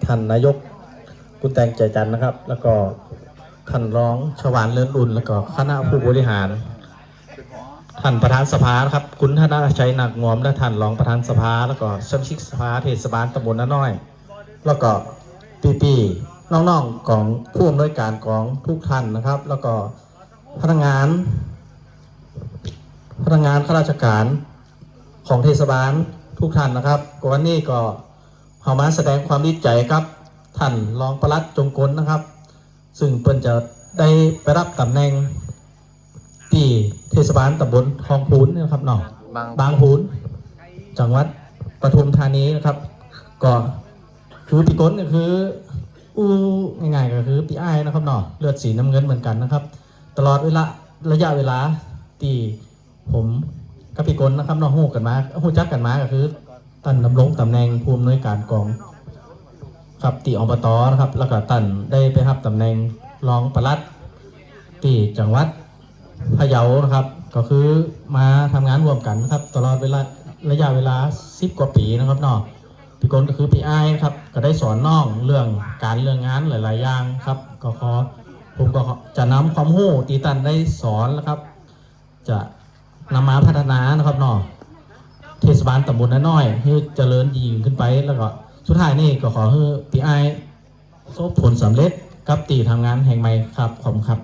ท่านนายกกุแตงใจจันนะครับแล้วก็ท่านรองชวานเลิศอุ่นแล้วก็คณะผู้บริหารท่านประธานสภาครับคุณธนชัยหนักงอมและท่านรองประธานสภาแล้วก็สมาชิกสภาเทศบาลตำบลน้าน้อยแล้วก็ปีน้องๆของผู้อำนวยการของทุกท่านนะครับแล้วก็พนักงานข้าราชการของเทศบาลทุกท่านนะครับวันนี้ก็เอามาแสดงความดีใจครับท่านรองปลัดจงกลนะครับซึ่งเพิ่นจะได้ไปรับตำแหน่งที่เทศบาลตำบลทองพูนนะครับเนาะบางพูนจังหวัดปทุมธานีนะครับก็คือปีก้นก็คือง่ายๆก็คือปีอ้ายนะครับเนาะเลือดสีน้ำเงินเหมือนกันนะครับตลอดระยะเวลาที่ผมกับปีก้นนะครับเนาะฮู้จักกันมาก็คือท่านดำรงตำแหน่งผู้อำนวยการกองครับที่อบตนะครับแล้วก็ท่านได้ไปรับตำแหน่งรองปลัดที่จังหวัดพะเยานะครับก็คือมาทำงานร่วมกันครับตลอดระยะเวลา10 กว่าปีนะครับเนาะพี่กนก็คือพี่อ้ายครับก็ได้สอนน้องเรื่องงานหลายๆอย่างครับก็ผมก็จะนำความรู้ที่ท่านได้สอนแล้วครับจะนำมาพัฒนานะครับเนาะเทศบาลตำบลน้าน้อยให้เจริญยิ่งขึ้นไปแล้วก็สุดท้ายนี่ก็ขอให้พี่อ้ายประสบผลสำเร็จกับตีทำงานแห่งใหม่ครับขอบคุณครับ